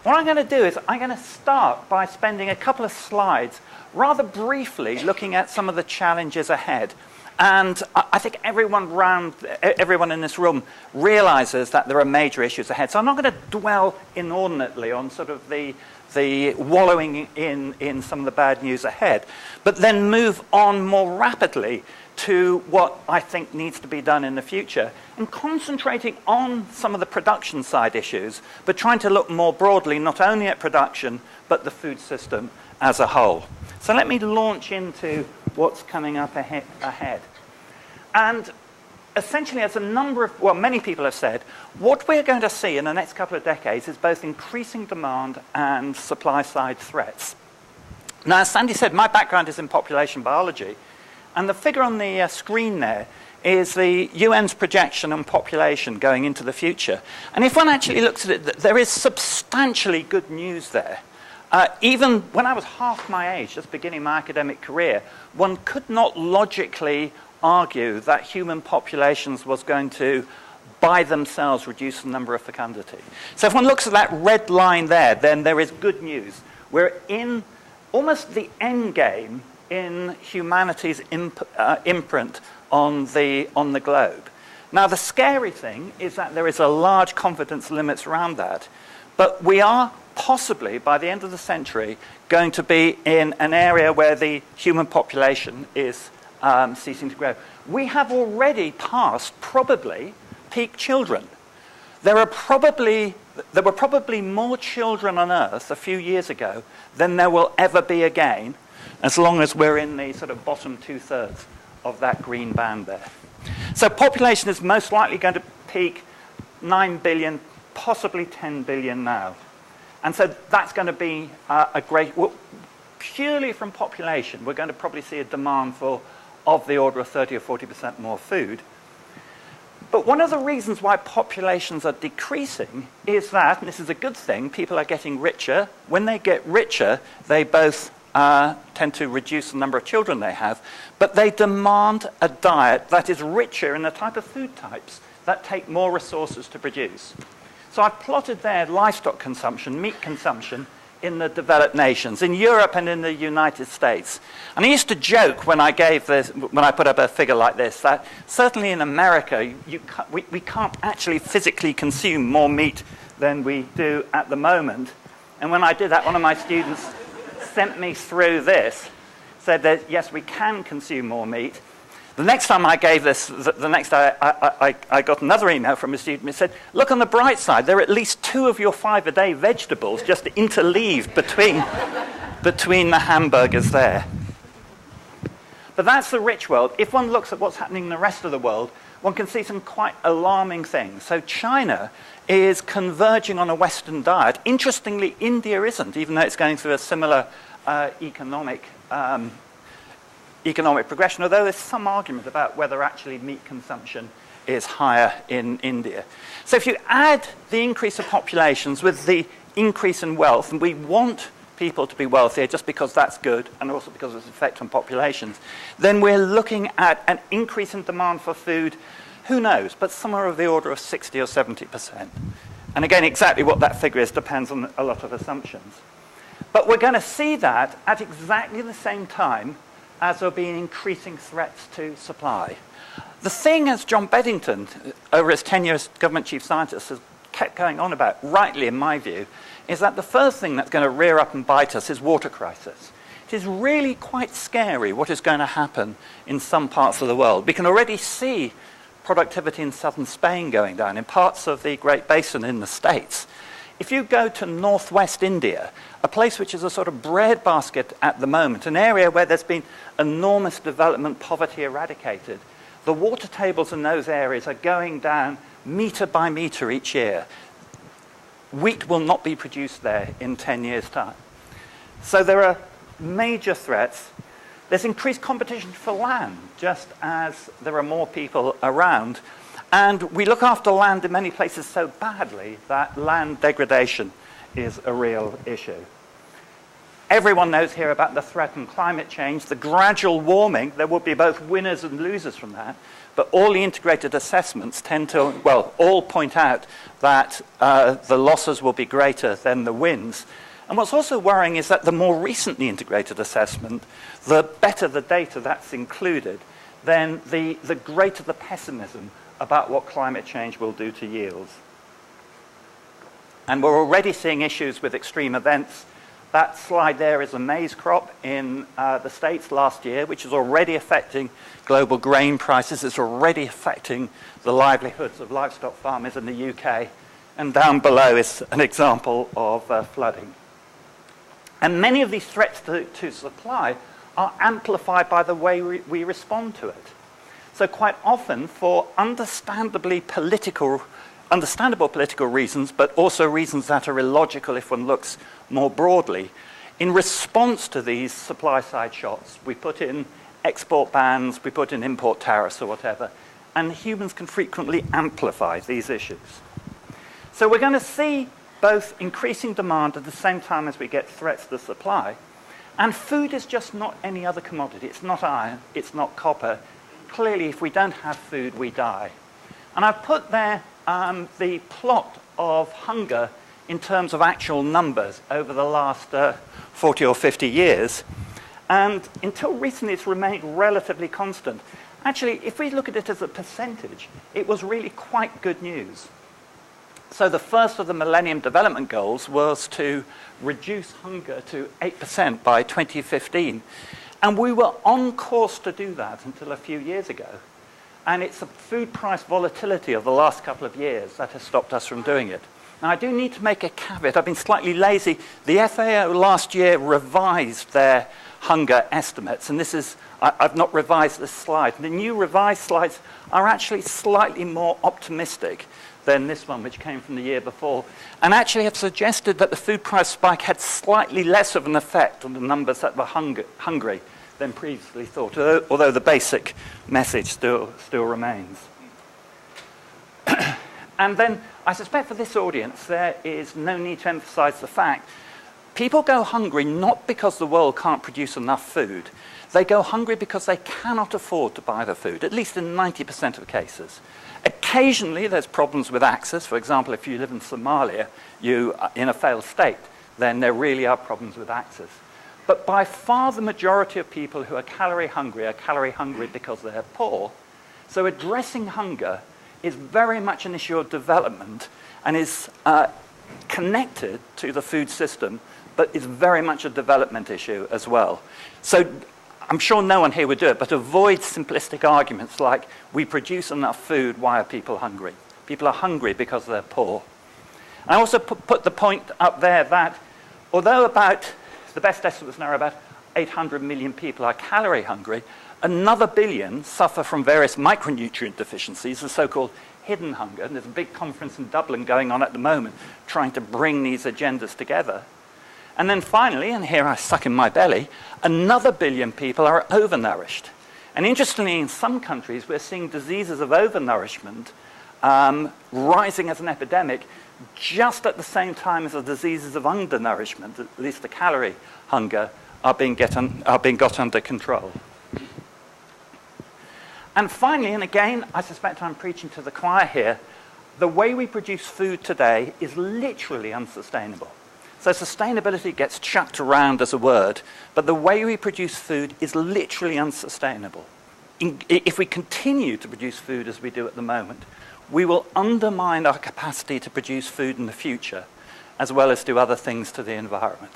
What I'm going to do is I'm going to start by spending a couple of slides rather briefly looking at some of the challenges ahead. And I think everyone in this room realizes that there are major issues ahead. So I'm not going to dwell inordinately on sort of the wallowing in some of the bad news ahead, but then move on more rapidly to what I think needs to be done in the future, and concentrating on some of the production side issues, but trying to look more broadly, not only at production, but the food system as a whole. So let me launch into what's coming up ahead. And essentially, as many people have said, what we're going to see in the next couple of decades is both increasing demand and supply-side threats. Now, as Sandy said, my background is in population biology, and the figure on the screen there is the UN's projection on population going into the future. And if one actually looks at it, there is substantially good news there. Even when I was half my age, just beginning my academic career, one could not logically argue that human populations was going to, by themselves, reduce the number of fecundity. So if one looks at that red line there, then there is good news. We're in almost the end game in humanity's imprint on the globe. Now, the scary thing is that there is a large confidence limits around that, but we are possibly, by the end of the century, going to be in an area where the human population is ceasing to grow. We have already passed, probably, peak children. There were probably more children on Earth a few years ago than there will ever be again, as long as we're in the sort of bottom two-thirds of that green band there. So population is most likely going to peak 9 billion, possibly 10 billion now. And so that's going to be purely from population, we're going to probably see a demand for of the order of 30 or 40% more food. But one of the reasons why populations are decreasing is that, and this is a good thing, people are getting richer. When they get richer, they both tend to reduce the number of children they have, but they demand a diet that is richer in the type of food types that take more resources to produce. So I've plotted there livestock consumption, meat consumption, in the developed nations, in Europe and in the United States. And I used to joke when I put up a figure like this, that certainly in America, we can't actually physically consume more meat than we do at the moment. And when I did that, one of my students sent me through this, said that yes, we can consume more meat. The next time I gave this, I got another email from a student. It said, look on the bright side, there are at least 2 of your 5-a-day vegetables just interleaved between the hamburgers there. But that's the rich world. If one looks at what's happening in the rest of the world, one can see some quite alarming things. So China is converging on a Western diet. Interestingly, India isn't, even though it's going through a similar economic progression, although there's some argument about whether actually meat consumption is higher in India. So if you add the increase of populations with the increase in wealth, and we want people to be wealthier just because that's good, and also because of its effect on populations, then we're looking at an increase in demand for food, who knows, but somewhere of the order of 60 or 70%. And again, exactly what that figure is depends on a lot of assumptions. But we're going to see that at exactly the same time as there being increasing threats to supply. The thing, as John Beddington, over his tenure as government chief scientist, has kept going on about, rightly in my view, is that the first thing that's going to rear up and bite us is water crisis. It is really quite scary what is going to happen in some parts of the world. We can already see productivity in southern Spain going down, in parts of the Great Basin in the States. If you go to northwest India, a place which is a sort of breadbasket at the moment, an area where there's been enormous development, poverty eradicated, the water tables in those areas are going down metre by metre each year. Wheat will not be produced there in 10 years' time. So there are major threats. There's increased competition for land, just as there are more people around. And we look after land in many places so badly that land degradation is a real issue. Everyone knows here about the threatened climate change, the gradual warming. There will be both winners and losers from that. But all the integrated assessments tend to, well, all point out that the losses will be greater than the wins. And what's also worrying is that the more recently integrated assessment, the better the data that's included, then the greater the pessimism about what climate change will do to yields. And we're already seeing issues with extreme events. That slide there is a maize crop in the States last year, which is already affecting global grain prices. It's already affecting the livelihoods of livestock farmers in the UK. And down below is an example of flooding. And many of these threats to supply are amplified by the way we respond to it. So quite often, for understandable political reasons, but also reasons that are illogical if one looks more broadly, in response to these supply-side shocks, we put in export bans, we put in import tariffs or whatever, and humans can frequently amplify these issues. So we're going to see both increasing demand at the same time as we get threats to supply, and food is just not any other commodity. It's not iron, it's not copper. Clearly, if we don't have food, we die. And I've put there the plot of hunger in terms of actual numbers over the last 40 or 50 years. And until recently, it's remained relatively constant. Actually, if we look at it as a percentage, it was really quite good news. So the first of the Millennium Development Goals was to reduce hunger to 8% by 2015. And we were on course to do that until a few years ago. And it's the food price volatility of the last couple of years that has stopped us from doing it. Now, I do need to make a caveat. I've been slightly lazy. The FAO last year revised their hunger estimates. And this is, I've not revised this slide. The new revised slides are actually slightly more optimistic than this one, which came from the year before, and actually have suggested that the food price spike had slightly less of an effect on the numbers that were hungry than previously thought, although the basic message still remains. And then I suspect for this audience, there is no need to emphasize the fact people go hungry not because the world can't produce enough food. They go hungry because they cannot afford to buy the food, at least in 90% of cases. Occasionally, there's problems with access. For example, if you live in Somalia, you are in a failed state, then there really are problems with access. But by far the majority of people who are calorie hungry because they're poor. So addressing hunger is very much an issue of development and is connected to the food system, but is very much a development issue as well. So I'm sure no one here would do it, but avoid simplistic arguments like, we produce enough food, why are people hungry? People are hungry because they're poor. I also put the point up there that although the best estimates now are about 800 million people are calorie hungry, another billion suffer from various micronutrient deficiencies, the so-called hidden hunger. And there's a big conference in Dublin going on at the moment trying to bring these agendas together. And then finally, and here I suck in my belly, another billion people are overnourished. And interestingly, in some countries, we're seeing diseases of overnourishment rising as an epidemic just at the same time as the diseases of undernourishment, at least the calorie hunger, are being got under control. And finally, and again, I suspect I'm preaching to the choir here, the way we produce food today is literally unsustainable. So sustainability gets chucked around as a word, but the way we produce food is literally unsustainable. If we continue to produce food as we do at the moment, we will undermine our capacity to produce food in the future, as well as do other things to the environment.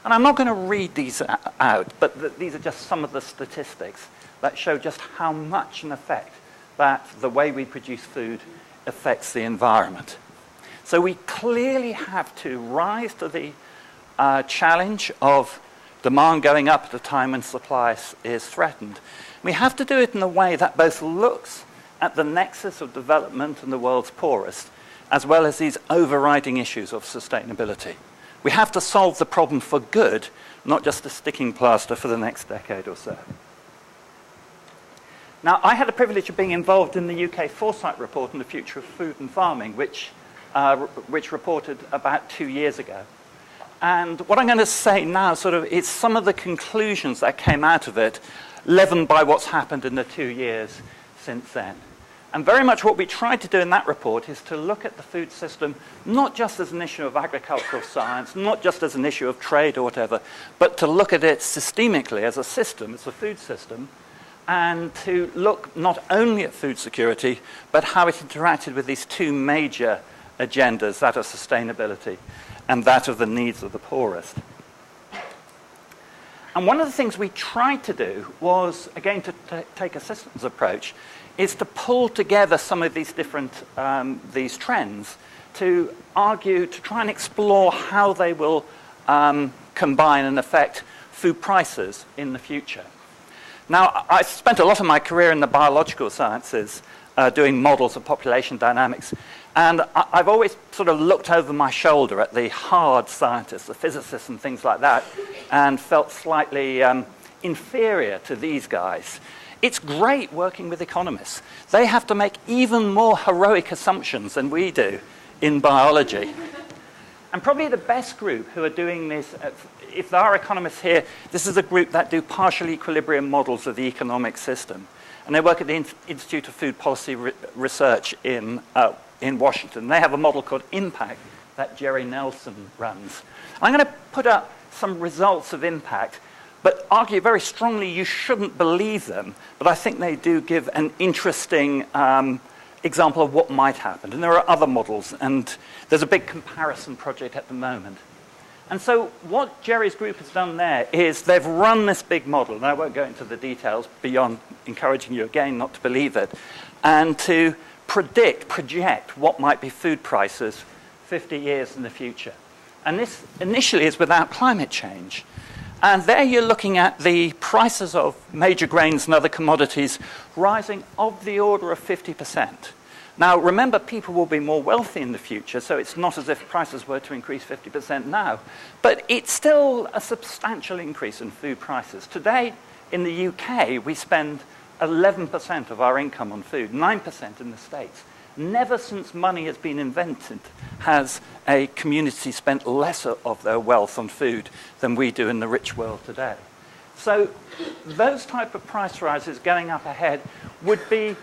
And I'm not going to read these out, but these are just some of the statistics that show just how much an effect that the way we produce food affects the environment. So we clearly have to rise to the challenge of demand going up at a time when supply is threatened. We have to do it in a way that both looks at the nexus of development and the world's poorest, as well as these overriding issues of sustainability. We have to solve the problem for good, not just a sticking plaster for the next decade or so. Now, I had the privilege of being involved in the UK Foresight report on the future of food and farming, which reported about 2 years ago. And what I'm going to say now sort of is some of the conclusions that came out of it, leavened by what's happened in the 2 years since then. And very much what we tried to do in that report is to look at the food system not just as an issue of agricultural science, not just as an issue of trade or whatever, but to look at it systemically as a system, as a food system, and to look not only at food security, but how it interacted with these two major agendas, that of sustainability and that of the needs of the poorest. And one of the things we tried to do was, again, to take a systems approach, is to pull together some of these different these trends to argue, to try and explore how they will combine and affect food prices in the future. Now, I spent a lot of my career in the biological sciences doing models of population dynamics, and I've always sort of looked over my shoulder at the hard scientists, the physicists and things like that, and felt slightly inferior to these guys. It's great working with economists. They have to make even more heroic assumptions than we do in biology. And probably the best group who are doing this, if there are economists here, this is a group that do partial equilibrium models of the economic system. And they work at the Institute of Food Policy Research in Washington. They have a model called Impact that Jerry Nelson runs. I'm going to put up some results of Impact, but argue very strongly you shouldn't believe them. But I think they do give an interesting example of what might happen. And there are other models, and there's a big comparison project at the moment. And so what Jerry's group has done there is they've run this big model, and I won't go into the details beyond encouraging you again not to believe it, and to project what might be food prices 50 years in the future. And this initially is without climate change. And there you're looking at the prices of major grains and other commodities rising of the order of 50%. Now, remember, people will be more wealthy in the future, so it's not as if prices were to increase 50% now. But it's still a substantial increase in food prices. Today, in the UK, we spend 11% of our income on food, 9% in the States. Never since money has been invented has a community spent lesser of their wealth on food than we do in the rich world today. So those type of price rises going up ahead would be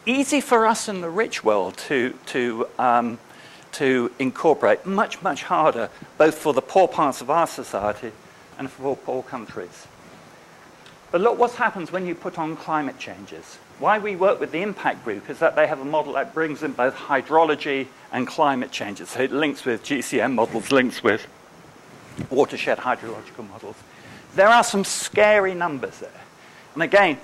easy for us in the rich world to incorporate, much, much harder, both for the poor parts of our society and for poor countries. But look what happens when you put on climate changes. Why we work with the Impact Group is that they have a model that brings in both hydrology and climate changes. So it links with GCM models, links with watershed hydrological models. There are some scary numbers there. And again,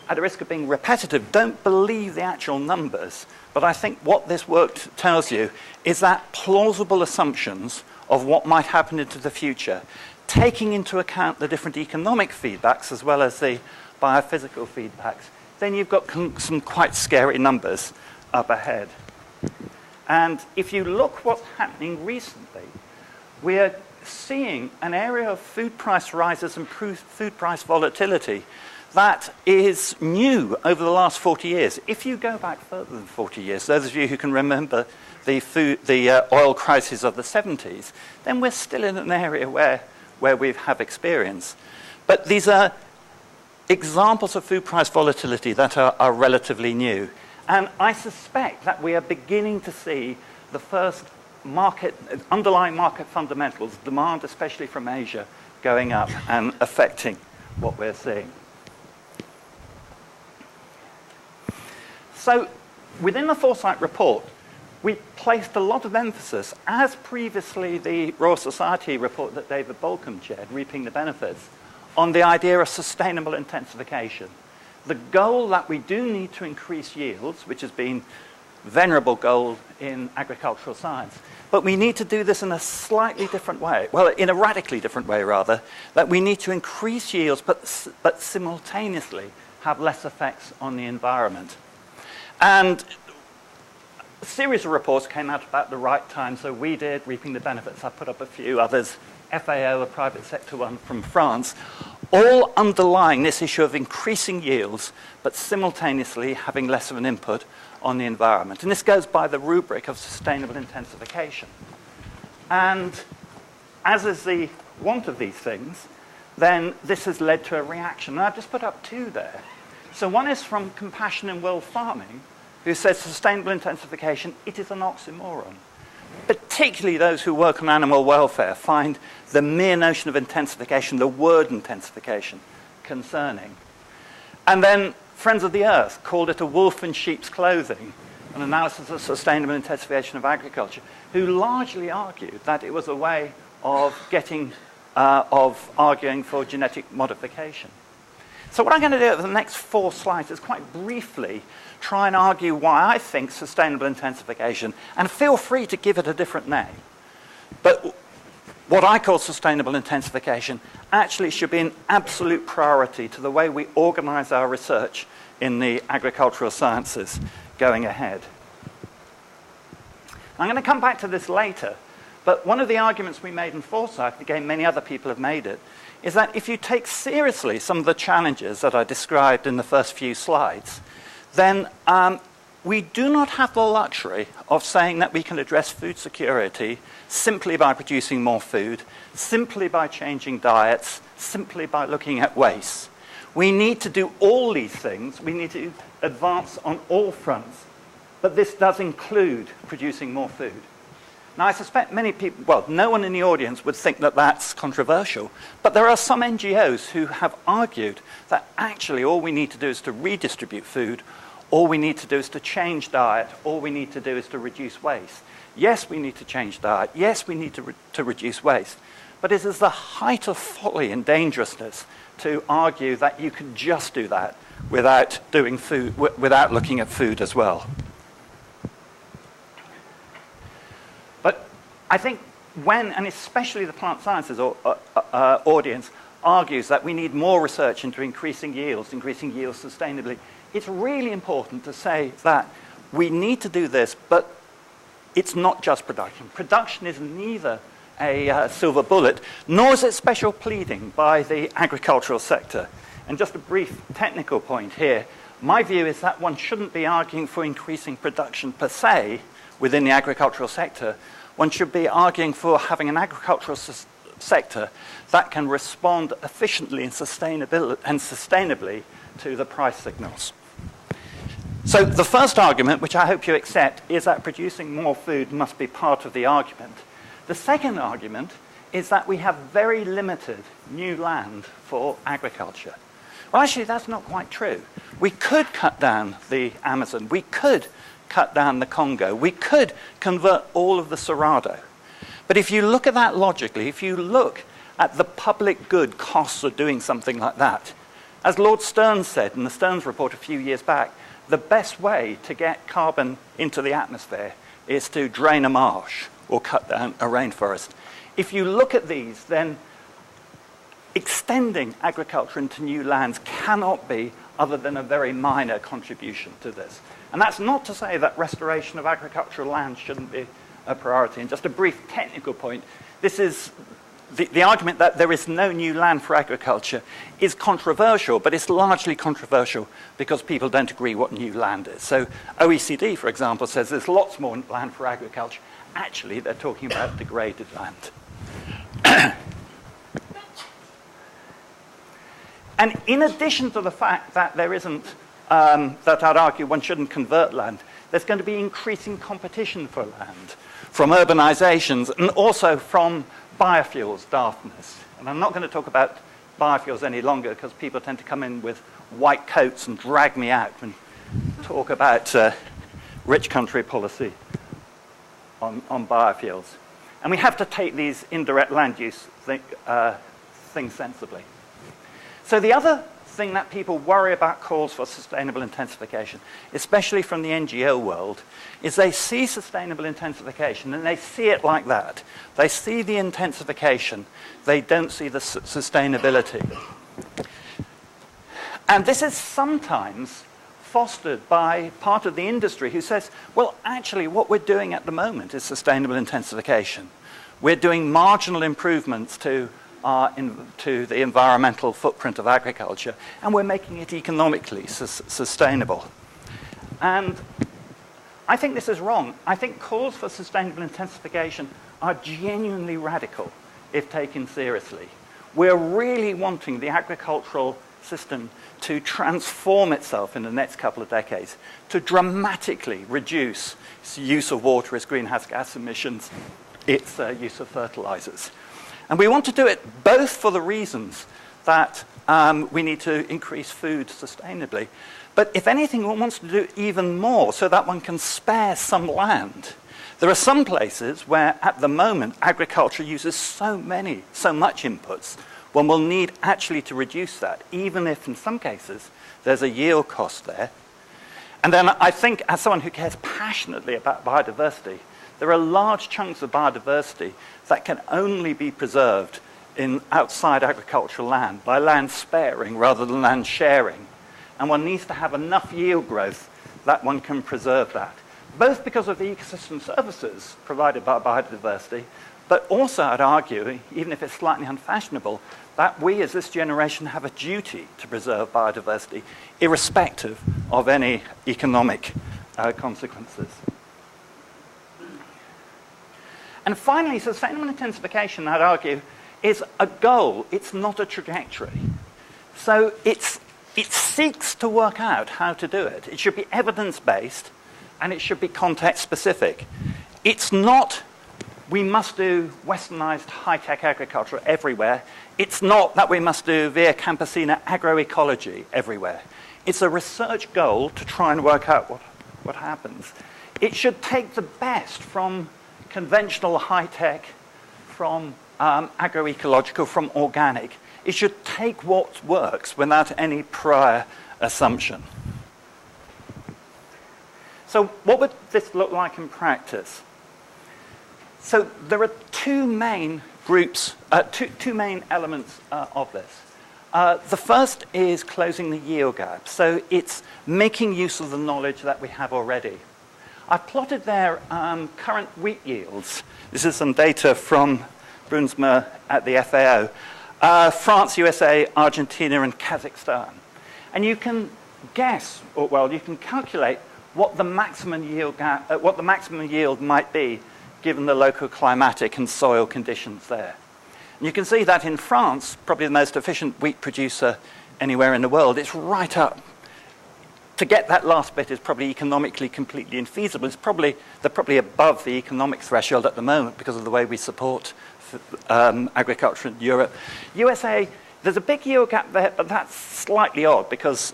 at the risk of being repetitive, don't believe the actual numbers. But I think what this work tells you is that plausible assumptions of what might happen into the future, taking into account the different economic feedbacks as well as the biophysical feedbacks, then you've got some quite scary numbers up ahead. And if you look what's happening recently, we are seeing an area of food price rises and food price volatility that is new over the last 40 years. If you go back further than 40 years, those of you who can remember the oil crisis of the 70s, then we're still in an area where we have experience. But these are examples of food price volatility that are relatively new. And I suspect that we are beginning to see the first underlying market fundamentals, demand especially from Asia, going up and affecting what we're seeing. So within the Foresight report, we placed a lot of emphasis, as previously the Royal Society report that David Bolcom chaired, Reaping the Benefits, on the idea of sustainable intensification. The goal that we do need to increase yields, which has been a venerable goal in agricultural science, but we need to do this in a slightly different way, well, in a radically different way, rather, that we need to increase yields, but simultaneously have less effects on the environment. And a series of reports came out about the right time, so we did, Reaping the Benefits, I put up a few others, FAO, a private sector one from France, all underlying this issue of increasing yields, but simultaneously having less of an input on the environment. And this goes by the rubric of sustainable intensification. And as is the want of these things, then this has led to a reaction. And I've just put up two there. So one is from Compassion in World Farming, who says sustainable intensification, it is an oxymoron. Particularly those who work on animal welfare find the mere notion of intensification, the word intensification, concerning. And then Friends of the Earth called it a wolf in sheep's clothing, an analysis of sustainable intensification of agriculture, who largely argued that it was a way of arguing for genetic modification. So what I'm going to do over the next 4 slides is quite briefly try and argue why I think sustainable intensification, and feel free to give it a different name, but what I call sustainable intensification actually should be an absolute priority to the way we organize our research in the agricultural sciences going ahead. I'm going to come back to this later, but one of the arguments we made in Foresight, again many other people have made it, is that if you take seriously some of the challenges that I described in the first few slides, then we do not have the luxury of saying that we can address food security simply by producing more food, simply by changing diets, simply by looking at waste. We need to do all these things. We need to advance on all fronts, but this does include producing more food. Now, I suspect many people, well, no one in the audience would think that that's controversial, but there are some NGOs who have argued that actually all we need to do is to redistribute food, all we need to do is to change diet, all we need to do is to reduce waste. Yes, we need to change diet, yes, we need to reduce waste, but it is the height of folly and dangerousness to argue that you can just do that without doing food, without looking at food as well. But I think when, and especially the plant sciences audience, argues that we need more research into increasing yields sustainably, it's really important to say that we need to do this, but it's not just production. Production is neither a silver bullet, nor is it special pleading by the agricultural sector. And just a brief technical point here, my view is that one shouldn't be arguing for increasing production per se within the agricultural sector. One should be arguing for having an agricultural sector that can respond efficiently and sustainably to the price signals. So the first argument, which I hope you accept, is that producing more food must be part of the argument. The second argument is that we have very limited new land for agriculture. Well, actually, that's not quite true. We could cut down the Amazon. We could cut down the Congo. We could convert all of the Cerrado. But if you look at that logically, if you look at the public good costs of doing something like that, as Lord Stearns said in the Stearns report a few years back, the best way to get carbon into the atmosphere is to drain a marsh or cut down a rainforest. If you look at these, then extending agriculture into new lands cannot be other than a very minor contribution to this. And that's not to say that restoration of agricultural land shouldn't be a priority. And just a brief technical point, this is the argument that there is no new land for agriculture is controversial, but it's largely controversial because people don't agree what new land is. So OECD, for example, says there's lots more land for agriculture. Actually, they're talking about degraded land. And in addition to the fact that there isn't, that I'd argue one shouldn't convert land, there's going to be increasing competition for land from urbanizations and also from biofuels daftness. And I'm not going to talk about biofuels any longer because people tend to come in with white coats and drag me out and talk about rich country policy on biofuels. And we have to take these indirect land use things sensibly. So the other thing that people worry about calls for sustainable intensification, especially from the NGO world, is they see sustainable intensification and they see it like that. They see the intensification, they don't see the sustainability. And this is sometimes fostered by part of the industry who says, well, actually what we're doing at the moment is sustainable intensification. We're doing marginal improvements to the environmental footprint of agriculture, and we're making it economically sustainable. And I think this is wrong. I think calls for sustainable intensification are genuinely radical. if taken seriously. We're really wanting the agricultural system to transform itself in the next couple of decades, to dramatically reduce its use of water, its greenhouse gas emissions, its use of fertilizers. And we want to do it both for the reasons that we need to increase food sustainably, but if anything, one wants to do even more so that one can spare some land. There are some places where, at the moment, agriculture uses so much inputs, one will need actually to reduce that, even if in some cases there's a yield cost there. And then I think, as someone who cares passionately about biodiversity, there are large chunks of biodiversity that can only be preserved in outside agricultural land by land sparing rather than land sharing. And one needs to have enough yield growth that one can preserve that, both because of the ecosystem services provided by biodiversity, but also, I'd argue, even if it's slightly unfashionable, that we as this generation have a duty to preserve biodiversity, irrespective of any economic consequences. And finally, sustainable intensification, I'd argue, is a goal. It's not a trajectory. So it seeks to work out how to do it. It should be evidence-based, and it should be context-specific. It's not, we must do westernized high-tech agriculture everywhere. It's not that we must do via campesina agroecology everywhere. It's a research goal to try and work out what happens. It should take the best from conventional high-tech, from agroecological, from organic. It should take what works without any prior assumption. So what would this look like in practice? So there are two main groups, two main elements of this. The first is closing the yield gap. So it's making use of the knowledge that we have already. I've plotted there current wheat yields. This is some data from Brunsma at the FAO. France, USA, Argentina, and Kazakhstan. And you can guess, or well, you can calculate what the maximum yield gap, what the maximum yield might be given the local climatic and soil conditions there. And you can see that in France, probably the most efficient wheat producer anywhere in the world, it's right up. To get that last bit is probably economically completely infeasible. They're probably above the economic threshold at the moment because of the way we support agriculture in Europe. USA, there's a big yield gap there, but that's slightly odd because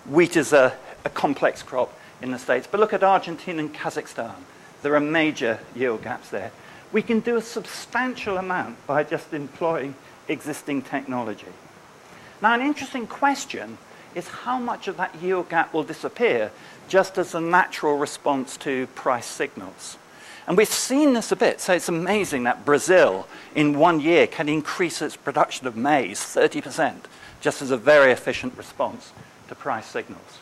wheat is a complex crop in the States. But look at Argentina and Kazakhstan. There are major yield gaps there. We can do a substantial amount by just employing existing technology. Now, an interesting question is how much of that yield gap will disappear just as a natural response to price signals. And we've seen this a bit, so it's amazing that Brazil in 1 year can increase its production of maize 30%, just as a very efficient response to price signals.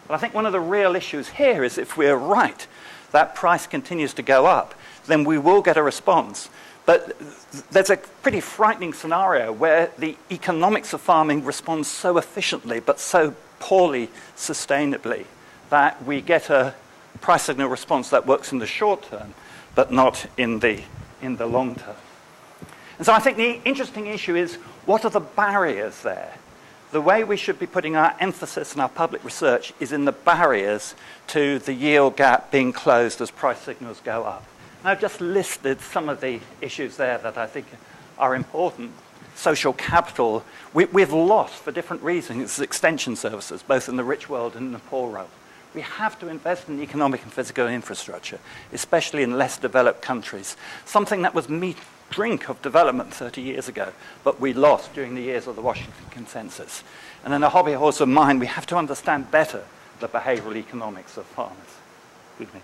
But I think one of the real issues here is if we're right, that price continues to go up, then we will get a response. But there's a pretty frightening scenario where the economics of farming responds so efficiently but so poorly sustainably that we get a price signal response that works in the short term but not in the long term. And so I think the interesting issue is, what are the barriers there? The way we should be putting our emphasis in our public research is in the barriers to the yield gap being closed as price signals go up. And I've just listed some of the issues there that I think are important. Social capital, we've lost for different reasons extension services, both in the rich world and in the poor world. We have to invest in economic and physical infrastructure, especially in less developed countries. Something that was meat drink of development 30 years ago, but we lost during the years of the Washington Consensus. And in a hobby horse of mine, we have to understand better the behavioral economics of farmers. Excuse me.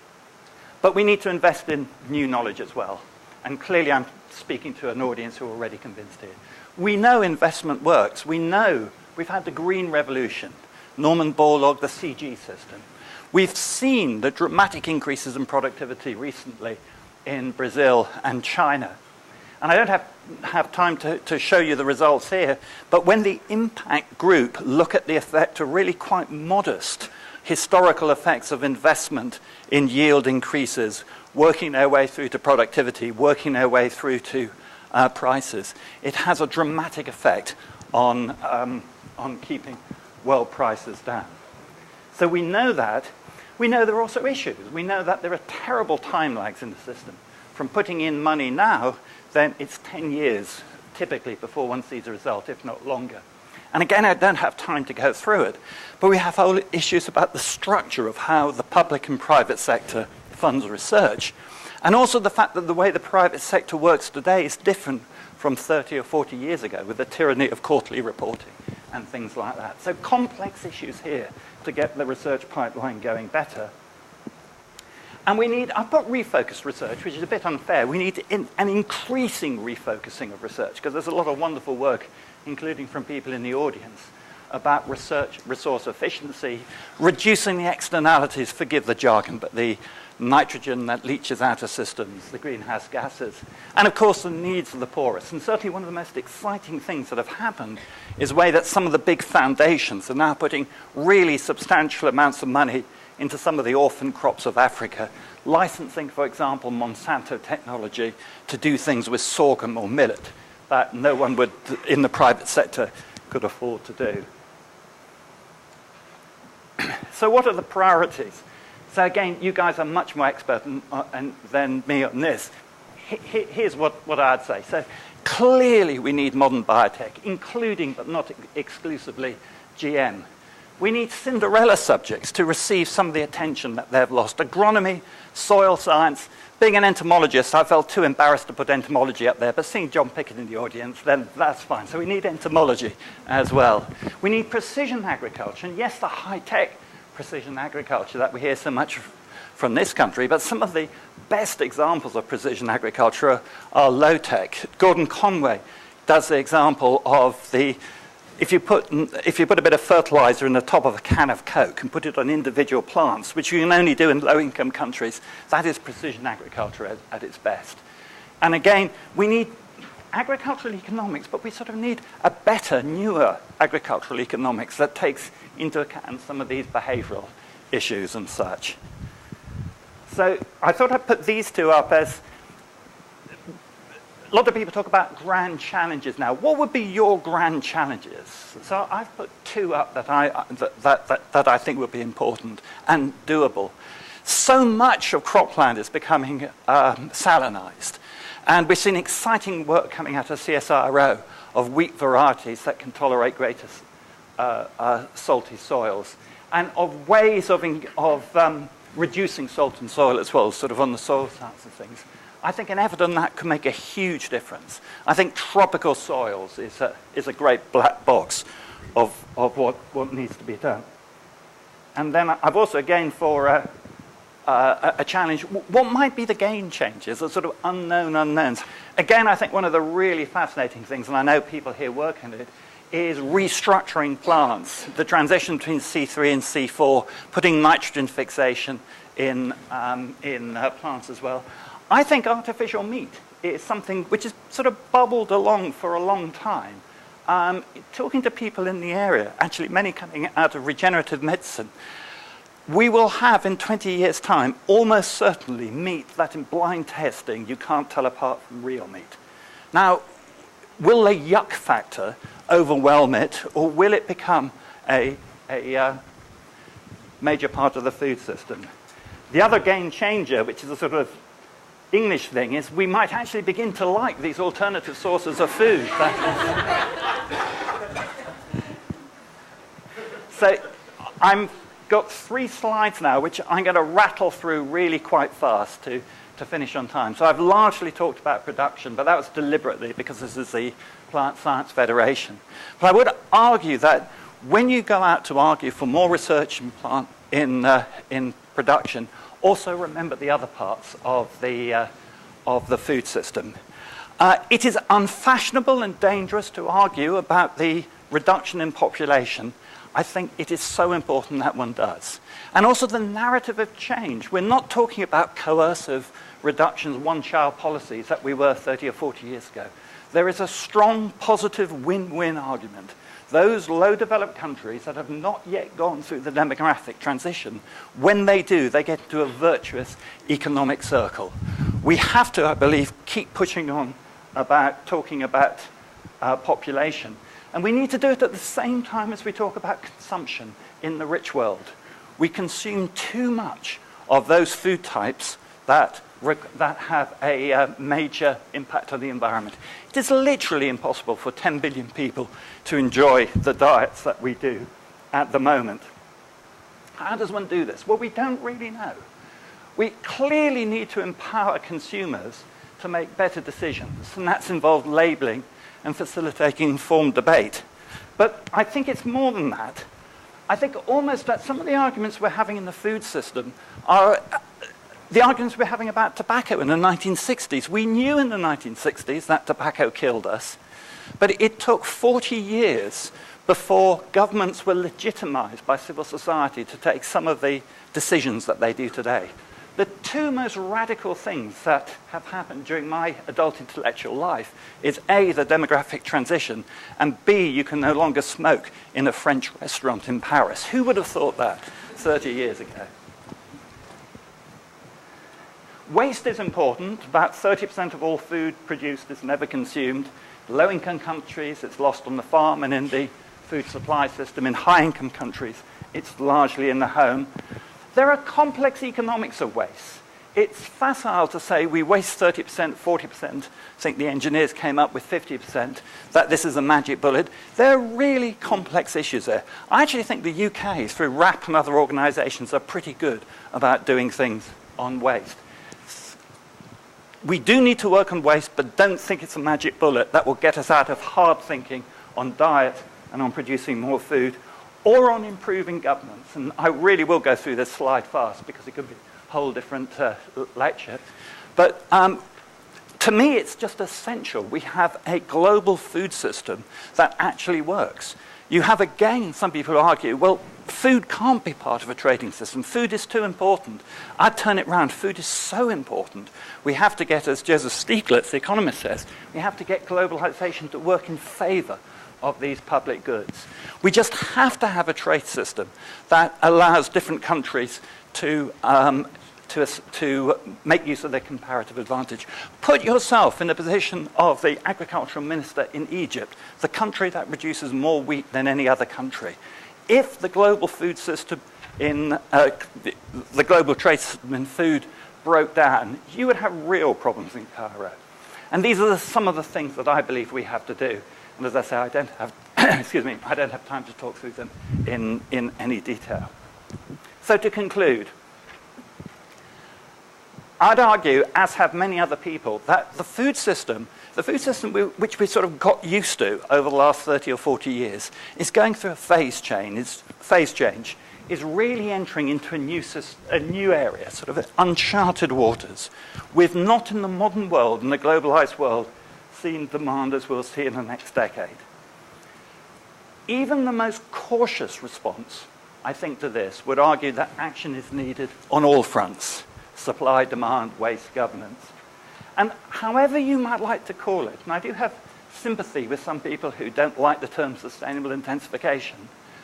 But we need to invest in new knowledge as well. And clearly I'm speaking to an audience who are already convinced here. We know investment works. We know we've had the green revolution, Norman Borlaug, the CG system. We've seen the dramatic increases in productivity recently in Brazil and China. And I don't have time to show you the results here, but when the impact group look at the effect of really quite modest historical effects of investment in yield increases, working their way through to productivity, working their way through to prices, it has a dramatic effect on keeping world prices down. So we know that. We know there are also issues. We know that there are terrible time lags in the system. From putting in money now, then it's 10 years typically before one sees a result, if not longer. And again, I don't have time to go through it, but we have whole issues about the structure of how the public and private sector funds research. And also the fact that the way the private sector works today is different from 30 or 40 years ago with the tyranny of quarterly reporting and things like that. So complex issues here to get the research pipeline going better. And we need, I've put refocused research, which is a bit unfair. We need an increasing refocusing of research, because there's a lot of wonderful work, including from people in the audience, about research, resource efficiency, reducing the externalities, forgive the jargon, but the nitrogen that leaches out of systems, the greenhouse gases, and of course the needs of the poorest. And certainly one of the most exciting things that have happened is the way that some of the big foundations are now putting really substantial amounts of money into some of the orphan crops of Africa, licensing, for example, Monsanto technology to do things with sorghum or millet that no one would, in the private sector, could afford to do. So what are the priorities? So again, you guys are much more expert than me on this. Here's what I'd say. So clearly we need modern biotech, including but not exclusively GM. We need Cinderella subjects to receive some of the attention that they've lost. Agronomy, soil science. Being an entomologist, I felt too embarrassed to put entomology up there, but seeing John Pickett in the audience, then that's fine. So we need entomology as well. We need precision agriculture, and yes, the high-tech precision agriculture that we hear so much from this country, but some of the best examples of precision agriculture are low-tech. Gordon Conway does the example of the if you put a bit of fertilizer in the top of a can of Coke and put it on individual plants, which you can only do in low-income countries, that is precision agriculture at its best. And again, we need agricultural economics, but we sort of need a better, newer agricultural economics that takes into account some of these behavioral issues and such. So I thought I'd put these two up as a lot of people talk about grand challenges now. What would be your grand challenges? So I've put two up that I think would be important and doable. So much of cropland is becoming salinized. And we're seeing exciting work coming out of CSIRO of wheat varieties that can tolerate greater salty soils, and of ways of reducing salt in soil as well, sort of on the soil science of things. I think an effort on that could make a huge difference. I think tropical soils is a great black box of what needs to be done. And then I've also, again, for a challenge, what might be the game changers, the sort of unknown unknowns? Again, I think one of the really fascinating things, and I know people here work on it, is restructuring plants, the transition between C3 and C4, putting nitrogen fixation in plants as well. I think artificial meat is something which has sort of bubbled along for a long time. Talking to people in the area, actually many coming out of regenerative medicine, we will have in 20 years' time almost certainly meat that in blind testing you can't tell apart from real meat. Now, will the yuck factor overwhelm it, or will it become a major part of the food system? The other game changer, which is a sort of English thing, is we might actually begin to like these alternative sources of food. So I've got 3 slides now, which I'm going to rattle through really quite fast to finish on time. So I've largely talked about production, but that was deliberately because this is the Plant Science Federation. But I would argue that when you go out to argue for more research in production, also remember the other parts of the food system. It is unfashionable and dangerous to argue about the reduction in population. I think it is so important that one does. And also the narrative of change. We're not talking about coercive reductions, one-child policies that we were 30 or 40 years ago. There is a strong, positive win-win argument. Those low-developed countries that have not yet gone through the demographic transition, when they do, they get into a virtuous economic circle. We have to, I believe, keep pushing on about talking about population. And we need to do it at the same time as we talk about consumption in the rich world. We consume too much of those food types that have a major impact on the environment. It is literally impossible for 10 billion people to enjoy the diets that we do at the moment. How does one do this? Well, we don't really know. We clearly need to empower consumers to make better decisions, and that's involved labeling and facilitating informed debate. But I think it's more than that. I think almost that some of the arguments we're having in the food system are the arguments we're having about tobacco in the 1960s. We knew in the 1960s that tobacco killed us, but it took 40 years before governments were legitimized by civil society to take some of the decisions that they do today. The two most radical things that have happened during my adult intellectual life is A, the demographic transition, and B, you can no longer smoke in a French restaurant in Paris. Who would have thought that 30 years ago? Waste is important. About 30% of all food produced is never consumed. Low-income countries, it's lost on the farm and in the food supply system. In high-income countries, it's largely in the home. There are complex economics of waste. It's facile to say we waste 30%, 40%. I think the engineers came up with 50%, that this is a magic bullet. There are really complex issues there. I actually think the UK, through RAP and other organizations, are pretty good about doing things on waste. We do need to work on waste, but don't think it's a magic bullet that will get us out of hard thinking on diet and on producing more food, or on improving governance. And I really will go through this slide fast because it could be a whole different lecture. But to me, it's just essential we have a global food system that actually works. You have, again, some people who argue, well, food can't be part of a trading system. Food is too important. I'd turn it round. Food is so important. We have to get, as Joseph Stiglitz, the economist, says, we have to get globalization to work in favor of these public goods. We just have to have a trade system that allows different countries to make use of their comparative advantage. Put yourself in the position of the agricultural minister in Egypt, the country that produces more wheat than any other country. If the global food system the global trade system in food broke down, you would have real problems in Cairo. And these are some of the things that I believe we have to do. And as I say, I don't have, excuse me, I don't have time to talk through them in any detail. So to conclude, I'd argue, as have many other people, that the food system which we sort of got used to over the last 30 or 40 years is going through a phase change, is really entering into a new area, sort of uncharted waters, with not in the modern world, in the globalized world, seen demand as we'll see in the next decade. Even the most cautious response, I think, to this would argue that action is needed on all fronts: supply, demand, waste, governance. And however you might like to call it, and I do have sympathy with some people who don't like the term sustainable intensification,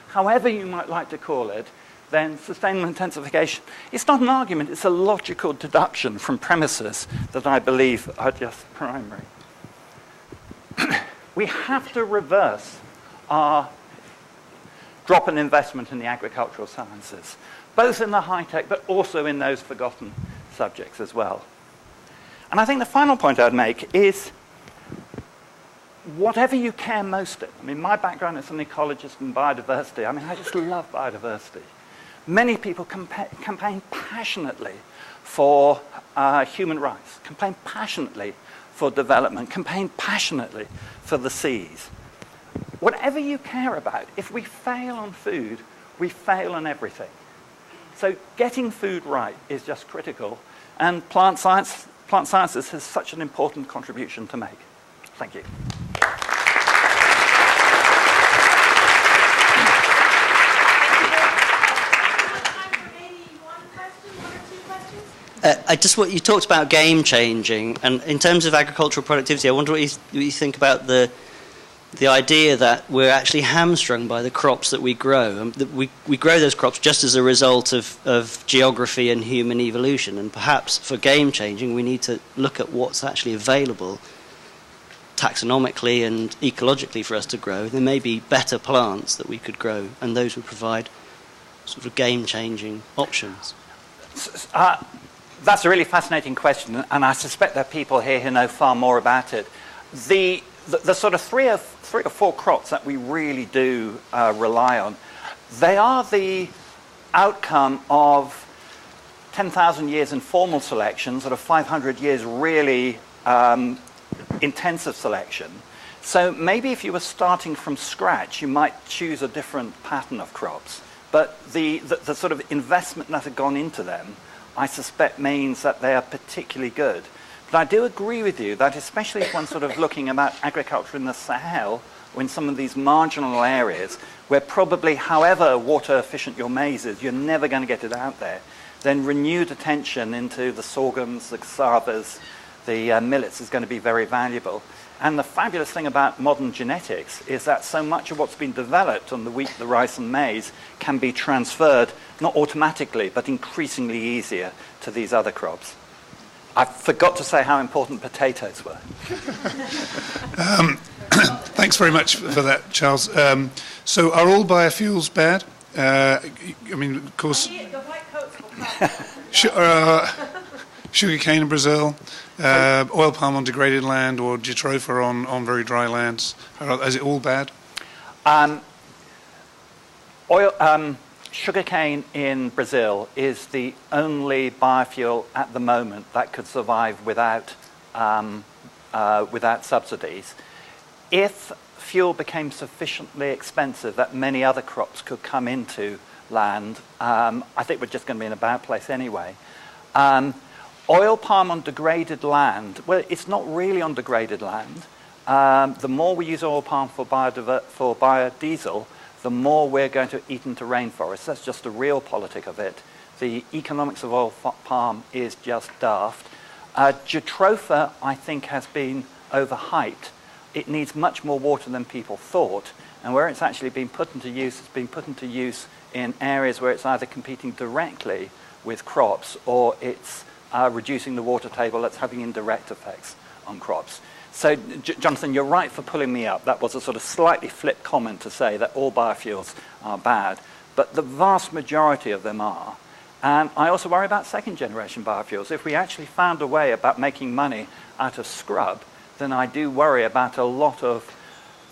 however you might like to call it, then sustainable intensification, it's not an argument, it's a logical deduction from premises that I believe are just primary. We have to reverse our drop in investment in the agricultural sciences, both in the high-tech but also in those forgotten subjects as well. And I think the final point I'd make is whatever you care most in. I mean, my background is an ecologist in biodiversity. I mean, I just love biodiversity. Many people campaign passionately for human rights, campaign passionately for development, campaign passionately for the seas. Whatever you care about, if we fail on food, we fail on everything. So getting food right is just critical, and plant sciences has such an important contribution to make. Thank you. You talked about game changing, and in terms of agricultural productivity, I wonder what you think about the idea that we're actually hamstrung by the crops that we grow. And that we grow those crops just as a result of geography and human evolution, and perhaps for game changing we need to look at what's actually available taxonomically and ecologically for us to grow, there may be better plants that we could grow, and those would provide sort of game-changing options. That's a really fascinating question, and I suspect there are people here who know far more about it. The sort of three or four crops that we really do rely on, they are the outcome of 10,000 years informal selection, sort of 500 years really intensive selection. So maybe if you were starting from scratch, you might choose a different pattern of crops. But the sort of investment that had gone into them, I suspect, means that they are particularly good. But I do agree with you that especially if one's sort of looking about agriculture in the Sahel or in some of these marginal areas where probably however water efficient your maize is, you're never going to get it out there, then renewed attention into the sorghums, the cassavas, the millets is going to be very valuable. And the fabulous thing about modern genetics is that so much of what's been developed on the wheat, the rice and maize can be transferred, not automatically, but increasingly easier to these other crops. I forgot to say how important potatoes were. Thanks very much for that, Charles. So are all biofuels bad? I mean, of course, sugarcane in Brazil, oil palm on degraded land, or jatropha on very dry lands. Is it all bad? Sugarcane in Brazil is the only biofuel at the moment that could survive without subsidies. If fuel became sufficiently expensive that many other crops could come into land, I think we're just going to be in a bad place anyway. Oil palm on degraded land, well, it's not really on degraded land. The more we use oil palm for biodiesel, the more we're going to eat into rainforests. That's just the real politic of it. The economics of oil palm is just daft. Jatropha, I think, has been overhyped. It needs much more water than people thought, and where it's actually been put into use, it's been put into use in areas where it's either competing directly with crops or it's reducing the water table. That's having indirect effects on crops. So, Jonathan, you're right for pulling me up. That was a sort of slightly flipped comment to say that all biofuels are bad, but the vast majority of them are. And I also worry about second-generation biofuels. If we actually found a way about making money out of scrub, then I do worry about a lot of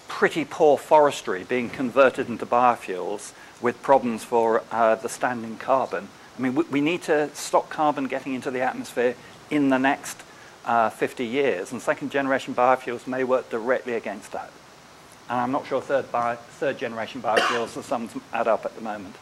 pretty poor forestry being converted into biofuels with problems for the standing carbon. I mean, we need to stop carbon getting into the atmosphere in the next 50 years, and second-generation biofuels may work directly against that. And I'm not sure third-generation biofuels, the sums add up at the moment.